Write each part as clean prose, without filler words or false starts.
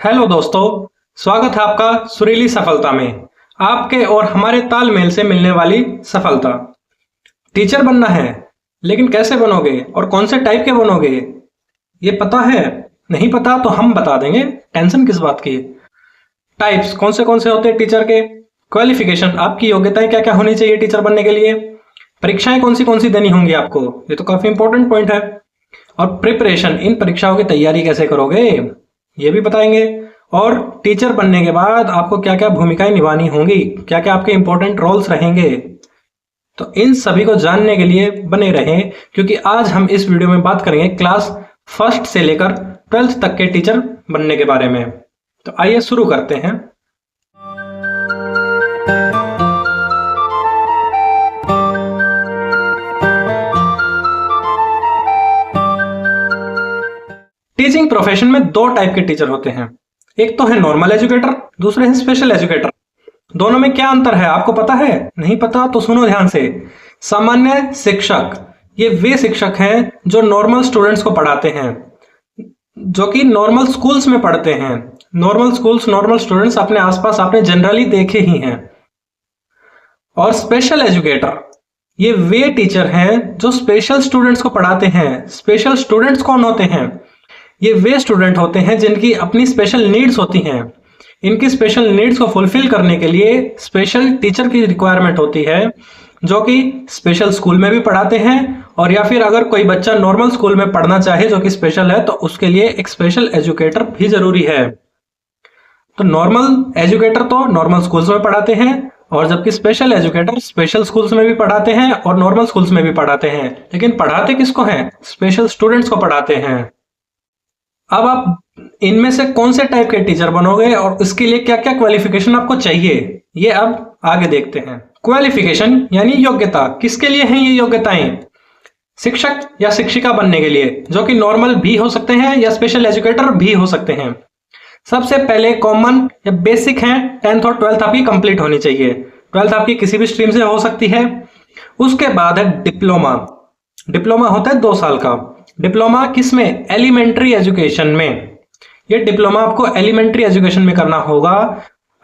Hello दोस्तों, स्वागत है आपका सुरीली सफलता में। आपके और हमारे तालमेल से मिलने वाली सफलता। टीचर बनना है, लेकिन कैसे बनोगे और कौन से टाइप के बनोगे, ये पता है? नहीं पता तो हम बता देंगे, टेंशन किस बात की। टाइप्स कौन से होते हैं टीचर के, क्वालिफिकेशन आपकी योग्यताएं क्या क्या होनी चाहिए टीचर बनने के लिए, परीक्षाएं कौन सी देनी होंगी आपको, ये तो काफी इंपॉर्टेंट पॉइंट है। और प्रिपरेशन, इन परीक्षाओं की तैयारी कैसे करोगे, ये भी बताएंगे। और टीचर बनने के बाद आपको क्या क्या भूमिकाएं निभानी होंगी, क्या क्या आपके इंपॉर्टेंट रोल्स रहेंगे, तो इन सभी को जानने के लिए बने रहें, क्योंकि आज हम इस वीडियो में बात करेंगे क्लास फर्स्ट से लेकर 12th तक के टीचर बनने के बारे में। तो आइए शुरू करते हैं। टीचिंग प्रोफेशन में दो टाइप के टीचर होते हैं, एक तो है नॉर्मल एजुकेटर, दूसरे है स्पेशल एजुकेटर। दोनों में क्या अंतर है आपको पता है? नहीं पता तो सुनो ध्यान से। सामान्य शिक्षक, ये वे शिक्षक हैं जो नॉर्मल स्टूडेंट्स को पढ़ाते हैं, जो कि नॉर्मल स्कूल्स में पढ़ते हैं। नॉर्मल स्कूल्स, नॉर्मल स्टूडेंट्स अपने आसपास आपने जनरली देखे ही हैं। और स्पेशल एजुकेटर, ये वे टीचर हैं जो स्पेशल स्टूडेंट्स को पढ़ाते हैं। स्पेशल स्टूडेंट्स कौन होते हैं? ये वे स्टूडेंट होते हैं जिनकी अपनी स्पेशल नीड्स होती हैं। इनकी स्पेशल नीड्स को फुलफिल करने के लिए स्पेशल टीचर की रिक्वायरमेंट होती है, जो कि स्पेशल स्कूल में भी पढ़ाते हैं, और या फिर अगर कोई बच्चा नॉर्मल स्कूल में पढ़ना चाहे जो कि स्पेशल है, तो उसके लिए एक स्पेशल एजुकेटर भी जरूरी है। तो नॉर्मल एजुकेटर तो नॉर्मल स्कूल्स में पढ़ाते हैं, और जबकि स्पेशल एजुकेटर स्पेशल स्कूल्स में भी पढ़ाते हैं और नॉर्मल स्कूल्स में भी पढ़ाते हैं। लेकिन पढ़ाते किसको हैं? स्पेशल स्टूडेंट्स को पढ़ाते हैं। अब आप इनमें से कौन से टाइप के टीचर बनोगे और इसके लिए क्या क्या क्वालिफिकेशन आपको चाहिए, ये अब आगे देखते हैं। क्वालिफिकेशन यानी योग्यता, किसके लिए हैं ये योग्यताएं? शिक्षक या शिक्षिका बनने के लिए, जो कि नॉर्मल भी हो सकते हैं या स्पेशल एजुकेटर भी हो सकते हैं। सबसे पहले कॉमन या बेसिक है, 10th और 12th आपकी कंप्लीट होनी चाहिए। 12th आपकी किसी भी स्ट्रीम से हो सकती है। उसके बाद है डिप्लोमा। डिप्लोमा होता है 2 साल का। डिप्लोमा किसमें? एलिमेंट्री एजुकेशन में। ये डिप्लोमा आपको एलिमेंट्री एजुकेशन में करना होगा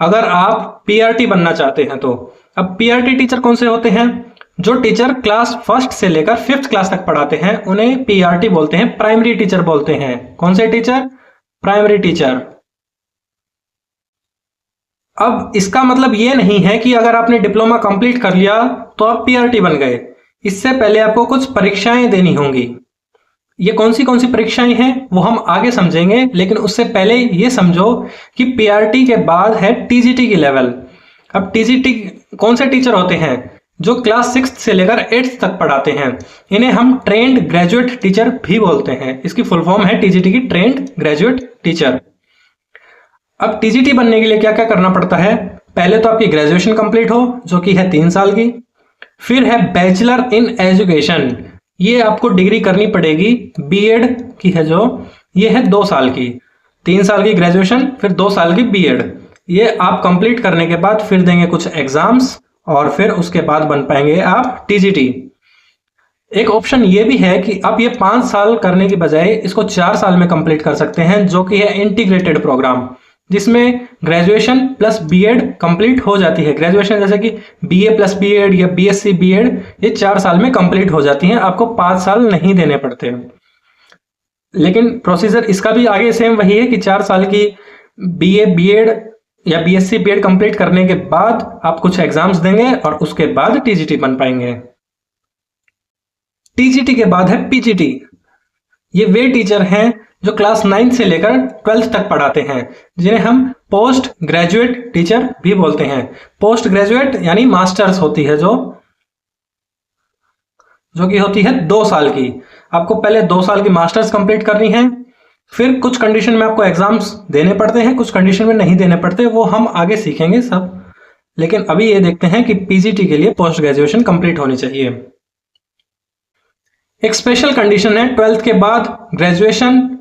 अगर आप पीआरटी बनना चाहते हैं तो। अब पीआरटी टीचर कौन से होते हैं? जो टीचर क्लास 1st से लेकर 5th क्लास तक पढ़ाते हैं उन्हें पीआरटी बोलते हैं, प्राइमरी टीचर बोलते हैं। कौन से टीचर? Primary teacher. अब इसका मतलब ये नहीं है कि अगर आपने डिप्लोमा कंप्लीट कर लिया तो आप पीआरटी बन गए। इससे पहले आपको कुछ परीक्षाएं देनी होंगी। ये कौन सी परीक्षाएं हैं वो हम आगे समझेंगे, लेकिन उससे पहले ये समझो कि पीआरटी के बाद है टीजीटी की लेवल। अब टीजीटी कौन से टीचर होते हैं? जो क्लास 6th से लेकर 8th तक पढ़ाते हैं। इन्हें हम ट्रेंड ग्रेजुएट टीचर भी बोलते हैं। इसकी फुल फॉर्म है टीजीटी की, ट्रेंड ग्रेजुएट टीचर। अब टीजीटी बनने के लिए क्या क्या करना पड़ता है? पहले तो आपकी ग्रेजुएशन कंप्लीट हो, जो कि है 3 साल की। फिर है बैचलर इन एजुकेशन, ये आपको डिग्री करनी पड़ेगी, बीएड की है जो, ये है 2 साल की। 3 साल की ग्रेजुएशन, फिर 2 साल की बीएड। ये आप कंप्लीट करने के बाद फिर देंगे कुछ एग्जाम्स, और फिर उसके बाद बन पाएंगे आप टीजीटी। एक ऑप्शन ये भी है कि आप ये 5 साल करने की बजाय इसको 4 साल में कंप्लीट कर सकते हैं, जो कि है इंटीग्रेटेड प्रोग्राम, जिसमें ग्रेजुएशन प्लस बीएड कंप्लीट हो जाती है। ग्रेजुएशन जैसे कि बीए प्लस बीएड या बीएससी बीएड, ये 4 साल में कंप्लीट हो जाती हैं, आपको 5 साल नहीं देने पड़ते। लेकिन प्रोसीजर इसका भी आगे सेम वही है कि 4 साल की बीए बीएड या बीएससी बीएड कंप्लीट करने के बाद आप कुछ एग्जाम्स देंगे और उसके बाद टीजीटी बन पाएंगे। टीजीटी के बाद है पीजीटी। ये वे टीचर हैं जो क्लास 9th से लेकर 12th तक पढ़ाते हैं, जिन्हें हम पोस्ट ग्रेजुएट टीचर भी बोलते हैं। पोस्ट ग्रेजुएट यानी मास्टर्स होती है जो कि होती है 2 साल की। आपको पहले 2 साल की मास्टर्स कंप्लीट करनी है, फिर कुछ कंडीशन में आपको एग्जाम्स देने पड़ते हैं, कुछ कंडीशन में नहीं देने पड़ते, वो हम आगे सीखेंगे सब। लेकिन अभी ये देखते हैं कि पीजीटी के लिए पोस्ट ग्रेजुएशन कंप्लीट होनी चाहिए। एक स्पेशल कंडीशन है, 12th के बाद ग्रेजुएशन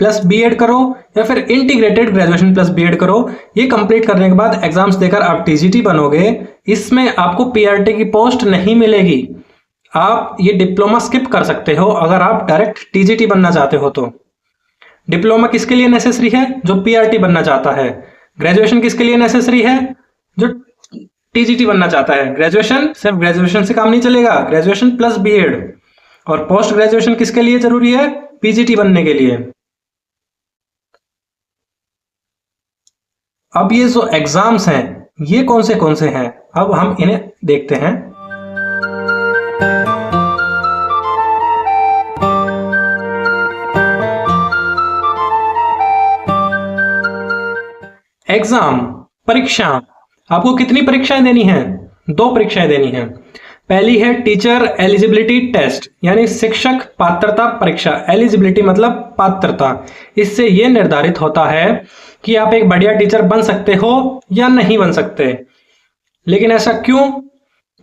प्लस बीएड करो या फिर इंटीग्रेटेड ग्रेजुएशन प्लस बीएड करो। ये कंप्लीट करने के बाद एग्जाम्स देकर आप टीजीटी बनोगे। इसमें आपको पीआरटी की पोस्ट नहीं मिलेगी। आप ये डिप्लोमा स्किप कर सकते हो अगर आप डायरेक्ट टीजीटी बनना चाहते हो तो। डिप्लोमा किसके लिए नेसेसरी है? जो पीआरटी बनना चाहता है। ग्रेजुएशन किसके लिए नेसेसरी है? जो टीजीटी बनना चाहता है। ग्रेजुएशन, सिर्फ ग्रेजुएशन से काम नहीं चलेगा, ग्रेजुएशन प्लस बीएड। और पोस्ट ग्रेजुएशन किसके लिए जरूरी है? पीजीटी बनने के लिए। अब ये जो एग्जाम्स हैं ये कौन से हैं, अब हम इन्हें देखते हैं। एग्जाम, परीक्षा। आपको कितनी परीक्षाएं देनी है? 2 परीक्षाएं देनी है। पहली है टीचर एलिजिबिलिटी टेस्ट, यानी शिक्षक पात्रता परीक्षा। एलिजिबिलिटी मतलब पात्रता। इससे यह निर्धारित होता है कि आप एक बढ़िया टीचर बन सकते हो या नहीं बन सकते। लेकिन ऐसा क्यों?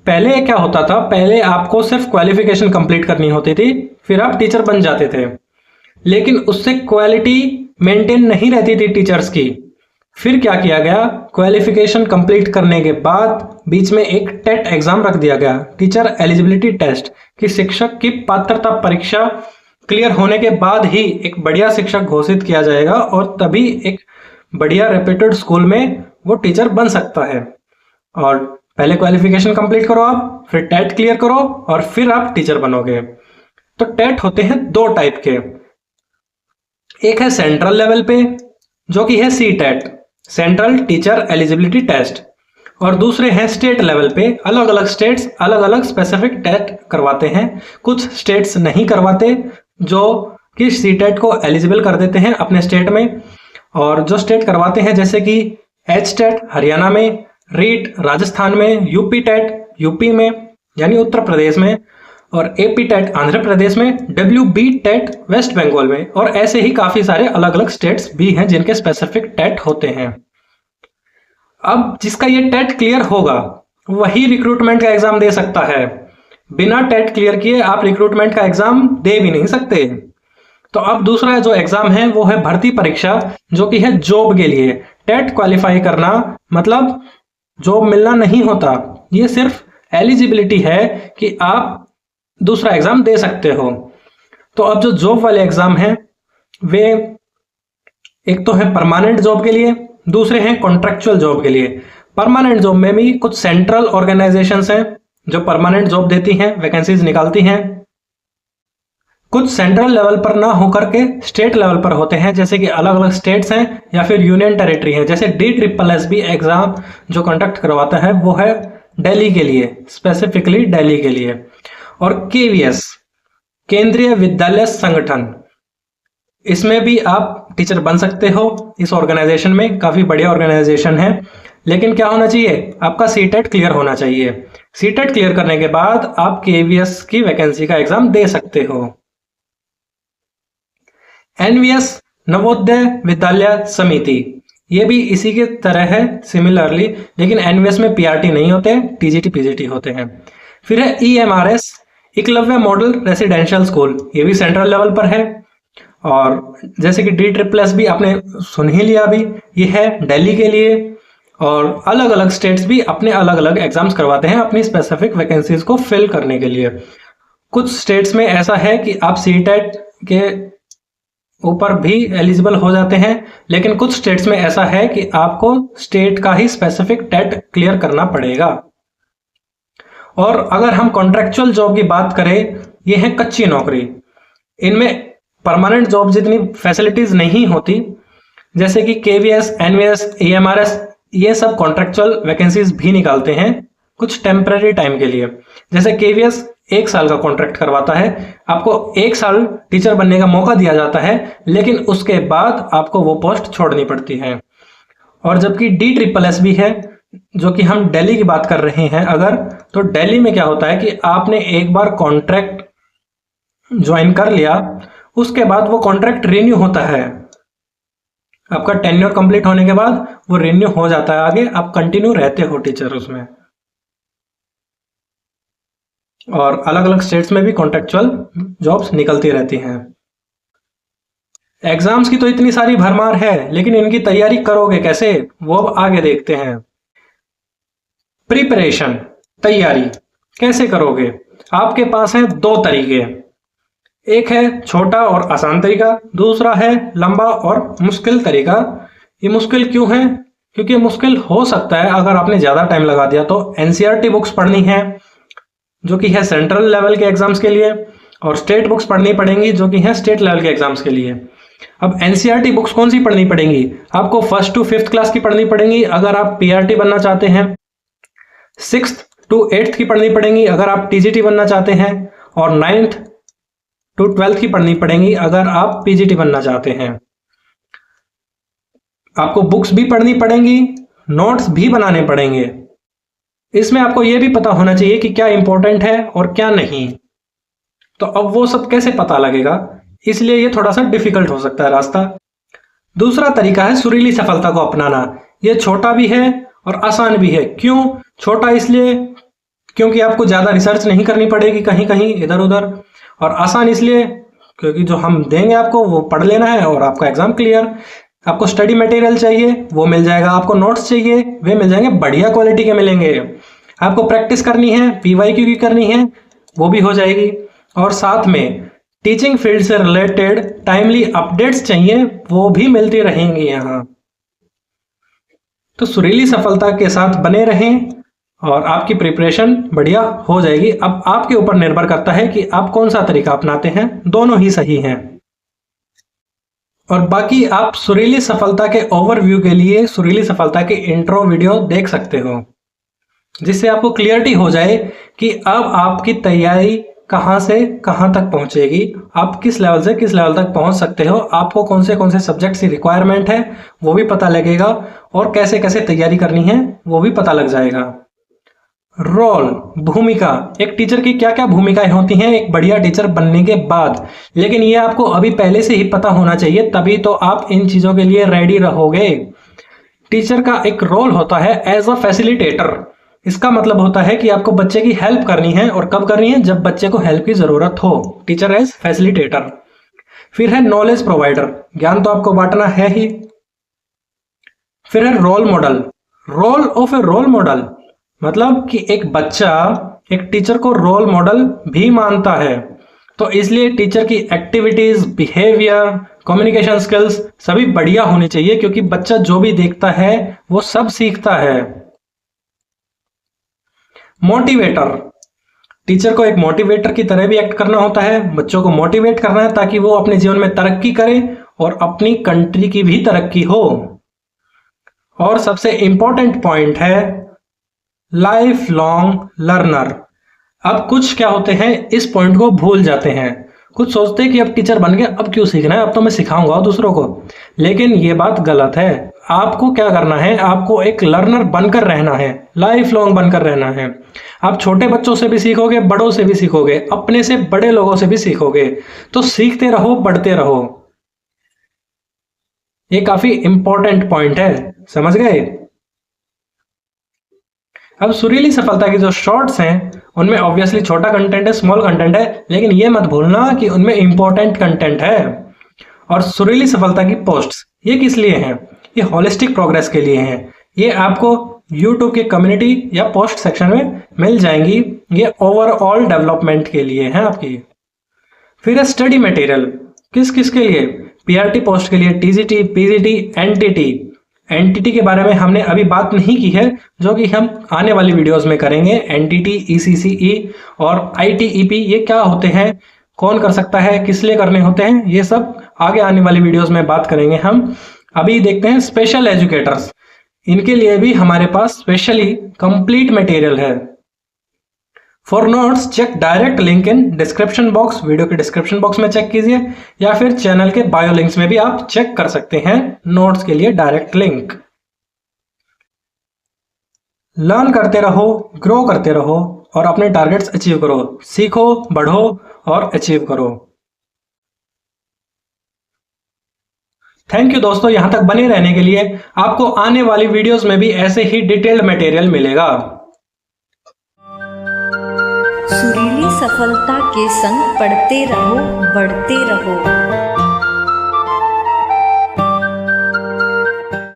पहले क्या होता था, पहले आपको सिर्फ क्वालिफिकेशन कंप्लीट करनी होती थी, फिर आप टीचर बन जाते थे। लेकिन उससे क्वालिटी मेंटेन नहीं रहती थी टीचर्स की। फिर क्या किया गया, क्वालिफिकेशन कंप्लीट करने के बाद बीच में एक टेट एग्जाम रख दिया गया, टीचर एलिजिबिलिटी टेस्ट, कि शिक्षक की पात्रता परीक्षा क्लियर होने के बाद ही एक बढ़िया शिक्षक घोषित किया जाएगा और तभी एक बढ़िया रेप्यूटेड स्कूल में वो टीचर बन सकता है। और पहले क्वालिफिकेशन कंप्लीट करो आप, फिर टेट क्लियर करो और फिर आप टीचर बनोगे। तो टेट होते हैं 2 टाइप के। एक है सेंट्रल लेवल पे, जो कि है C TET, central teacher eligibility test. और दूसरे हैं स्टेट लेवल पे। अलग अलग स्टेट्स अलग अलग स्पेसिफिक टेट करवाते हैं। कुछ स्टेट्स नहीं करवाते, जो कि सी टेट को एलिजिबल कर देते हैं अपने स्टेट में। और जो स्टेट करवाते हैं, जैसे कि एच टेट हरियाणा में, रीट राजस्थान में, यूपी टेट यूपी में यानी उत्तर प्रदेश में, और एपी टेट आंध्र प्रदेश में, डब्ल्यूबी टेट वेस्ट बंगाल में। और ऐसे ही काफी सारे अलग अलग स्टेट्स भी हैं जिनके स्पेसिफिक टेट होते हैं। अब जिसका ये टेट क्लियर होगा वही रिक्रूटमेंट का एग्जाम दे सकता है। बिना टेट क्लियर किए आप रिक्रूटमेंट का एग्जाम दे भी नहीं सकते। तो अब दूसरा जो एग्जाम है वो है भर्ती परीक्षा, जो कि है जॉब के लिए। टेट क्वालिफाई करना मतलब जॉब मिलना नहीं होता, ये सिर्फ एलिजिबिलिटी है कि आप दूसरा एग्जाम दे सकते हो। तो अब जो जॉब वाले एग्जाम हैं वे एक तो है परमानेंट जॉब के लिए, दूसरे हैं कॉन्ट्रेक्चुअल जॉब के लिए। परमानेंट जॉब में भी कुछ सेंट्रल ऑर्गेनाइजेशंस हैं जो परमानेंट जॉब देती हैं, वैकेंसीज निकालती हैं। कुछ सेंट्रल लेवल पर ना होकर के स्टेट लेवल पर होते हैं, जैसे कि अलग अलग स्टेट्स हैं या फिर यूनियन टेरिटरी है। जैसे DSSB एग्जाम जो कंडक्ट करवाता है वो है दिल्ली के लिए, स्पेसिफिकली दिल्ली के लिए। और KVS केंद्रीय विद्यालय संगठन, इसमें भी आप टीचर बन सकते हो। इस ऑर्गेनाइजेशन में काफी बढ़िया ऑर्गेनाइजेशन है। लेकिन क्या होना चाहिए, आपका सीटेट क्लियर होना चाहिए। सीटेट क्लियर करने के बाद आप KVS की वैकेंसी का एग्जाम दे सकते हो। NVS नवोदय विद्यालय समिति, ये भी इसी के तरह है सिमिलरली, लेकिन NVS में PRT नहीं होते, TGT PGT होते हैं। फिर है EMRS Eklavya model residential school, ये भी सेंट्रल लेवल पर है। और जैसे कि DSSS भी आपने सुन ही लिया अभी, ये है दिल्ली के लिए। और अलग अलग स्टेट्स भी अपने अलग अलग एग्जाम्स करवाते हैं अपनी स्पेसिफिक वैकेंसीज को फिल करने के लिए। कुछ स्टेट्स में ऐसा है कि आप सीटेट के ऊपर भी एलिजिबल हो जाते हैं, लेकिन कुछ स्टेट्स में ऐसा है कि आपको स्टेट का ही स्पेसिफिक टेट क्लियर करना पड़ेगा। और अगर हम कॉन्ट्रेक्चुअल जॉब की बात करें, ये है कच्ची नौकरी। इनमें परमानेंट जॉब जितनी फैसिलिटीज नहीं होती, जैसे कि KVS, NVS, EMRS, ये सब कॉन्ट्रेक्चुअल वैकेंसीज भी निकालते हैं कुछ टेम्पररी टाइम के लिए। जैसे KVS 1 साल का कॉन्ट्रैक्ट करवाता है, आपको 1 साल टीचर बनने का मौका दिया जाता है, लेकिन उसके बाद आपको वो पोस्ट छोड़नी पड़ती है। और जबकि DSSS भी है, जो कि हम दिल्ली की बात कर रहे हैं अगर, तो दिल्ली में क्या होता है कि आपने एक बार कॉन्ट्रैक्ट ज्वाइन कर लिया, उसके बाद वो कॉन्ट्रैक्ट रिन्यू होता है। आपका टेन्योर कंप्लीट होने के बाद वो रिन्यू हो जाता है, आगे आप कंटिन्यू रहते हो टीचर उसमें। और अलग अलग स्टेट्स में भी कॉन्ट्रेक्चुअल जॉब्स निकलती रहती हैं। एग्जाम्स की तो इतनी सारी भरमार है, लेकिन इनकी तैयारी करोगे कैसे, वो अब आगे देखते हैं। प्रिपरेशन, तैयारी कैसे करोगे? आपके पास है 2 तरीके। एक है छोटा और आसान तरीका, दूसरा है लंबा और मुश्किल तरीका। ये मुश्किल क्यों है? क्योंकि मुश्किल हो सकता है अगर आपने ज़्यादा टाइम लगा दिया तो। एनसीईआरटी बुक्स पढ़नी है जो कि है सेंट्रल लेवल के एग्जाम्स के लिए, और स्टेट बुक्स पढ़नी पड़ेंगी जो कि है स्टेट लेवल के एग्जाम्स के लिए। अब एनसीईआरटी बुक्स कौन सी पढ़नी पड़ेंगी? आपको 1st to 5th क्लास की पढ़नी पड़ेंगी अगर आप पीआरटी बनना चाहते हैं, 6th to 8th की पढ़नी पड़ेंगी अगर आप टीजीटी बनना चाहते हैं, और 9th to 12th की पढ़नी पड़ेंगी अगर आप पीजीटी बनना चाहते हैं। आपको बुक्स भी पढ़नी पड़ेंगी, नोट्स भी बनाने पड़ेंगे। इसमें आपको यह भी पता होना चाहिए कि क्या इंपॉर्टेंट है और क्या नहीं। तो अब वो सब कैसे पता लगेगा, इसलिए ये थोड़ा सा डिफिकल्ट हो सकता है रास्ता। दूसरा तरीका है सुरीली सफलता को अपनाना। ये छोटा भी है और आसान भी है। क्यों छोटा? इसलिए क्योंकि आपको ज़्यादा रिसर्च नहीं करनी पड़ेगी कहीं कहीं इधर उधर, और आसान इसलिए क्योंकि जो हम देंगे आपको वो पढ़ लेना है और आपका एग्जाम क्लियर। आपको स्टडी मटेरियल चाहिए वो मिल जाएगा, आपको नोट्स चाहिए वे मिल जाएंगे, बढ़िया क्वालिटी के मिलेंगे। आपको प्रैक्टिस करनी है, पीवाईक्यू की करनी है वो भी हो जाएगी, और साथ में टीचिंग फील्ड से रिलेटेड टाइमली अपडेट्स चाहिए वो भी मिलती रहेंगी यहाँ। तो सुरीली सफलता के साथ बने रहें और आपकी प्रिपरेशन बढ़िया हो जाएगी। अब आपके ऊपर निर्भर करता है कि आप कौन सा तरीका अपनाते हैं, दोनों ही सही हैं। और बाकी आप सुरीली सफलता के ओवरव्यू के लिए सुरीली सफलता के इंट्रो वीडियो देख सकते हो, जिससे आपको क्लियरिटी हो जाए कि अब आपकी तैयारी कहाँ से कहाँ तक पहुँचेगी, आप किस लेवल से किस लेवल तक पहुँच सकते हो, आपको कौन से सब्जेक्ट्स की रिक्वायरमेंट है वो भी पता लगेगा, और कैसे कैसे तैयारी करनी है वो भी पता लग जाएगा। रोल, भूमिका, एक टीचर की क्या क्या भूमिकाएं होती हैं एक बढ़िया टीचर बनने के बाद, लेकिन ये आपको अभी पहले से ही पता होना चाहिए, तभी तो आप इन चीज़ों के लिए रेडी रहोगे। टीचर का एक रोल होता है एज अ फैसिलिटेटर। इसका मतलब होता है कि आपको बच्चे की हेल्प करनी है, और कब करनी है? जब बच्चे को हेल्प की ज़रूरत हो। Teacher as facilitator. फिर है नॉलेज प्रोवाइडर, ज्ञान तो आपको बांटना है ही। फिर है role model. Role of a role model मतलब कि एक बच्चा एक टीचर को रोल मॉडल भी मानता है, तो इसलिए टीचर की एक्टिविटीज, बिहेवियर, कम्युनिकेशन स्किल्स सभी बढ़िया होनी चाहिए, क्योंकि बच्चा जो भी देखता है वो सब सीखता है। मोटिवेटर, टीचर को एक मोटिवेटर की तरह भी एक्ट करना होता है, बच्चों को मोटिवेट करना है ताकि वो अपने जीवन में तरक्की करे और अपनी कंट्री की भी तरक्की हो। और सबसे इंपॉर्टेंट पॉइंट है लाइफ लॉन्ग लर्नर। अब कुछ क्या होते हैं इस पॉइंट को भूल जाते हैं, कुछ सोचते हैं कि अब टीचर बन गए अब क्यों सीखना है, अब तो मैं सिखाऊंगा दूसरों को, लेकिन ये बात गलत है। आपको क्या करना है, आपको एक लर्नर बनकर रहना है, लाइफ लॉन्ग बनकर रहना है। आप छोटे बच्चों से भी सीखोगे, बड़ों से भी सीखोगे, अपने से बड़े लोगों से भी सीखोगे, तो सीखते रहो, बढ़ते रहो। ये काफी इंपॉर्टेंट पॉइंट है, समझ गए? अब सुरीली सफलता की जो शॉर्ट्स हैं उनमें ऑब्वियसली छोटा कंटेंट है, स्मॉल कंटेंट है, लेकिन ये मत भूलना कि उनमें इंपॉर्टेंट कंटेंट है। और सुरीली सफलता की पोस्ट्स ये किस लिए हैं? ये होलिस्टिक प्रोग्रेस के लिए हैं। ये आपको यूट्यूब के कम्युनिटी या पोस्ट सेक्शन में मिल जाएंगी। ये ओवरऑल डेवलपमेंट के लिए हैं आपकी। फिर है स्टडी मटेरियल, किस किस के लिए? पीआरटी पोस्ट के लिए, टीजीटी, पीजीटी, एनटीटी। एनटीटी के बारे में हमने अभी बात नहीं की है, जो कि हम आने वाली वीडियोस में करेंगे। एनटीटी, ईसीसीई और आईटीईपी ये क्या होते हैं, कौन कर सकता है, किस लिए करने होते हैं, ये सब आगे आने वाली वीडियोस में बात करेंगे हम। अभी देखते हैं स्पेशल एजुकेटर्स, इनके लिए भी हमारे पास स्पेशली कंप्लीट मटेरियल है। For notes check direct link in description box, video के डिस्क्रिप्शन बॉक्स में चेक कीजिए, या फिर चैनल के बायो लिंक्स में भी आप चेक कर सकते हैं नोट्स के लिए डायरेक्ट लिंक। लर्न करते रहो, ग्रो करते रहो और अपने टारगेट्स अचीव करो। सीखो, बढ़ो और अचीव करो। थैंक यू दोस्तों, यहां तक बने रहने के लिए। आपको आने वाली वीडियोस में भी ऐसे ही डिटेल्ड मटेरियल मिलेगा। सुरीली सफलता के संग पढ़ते रहो, बढ़ते रहो।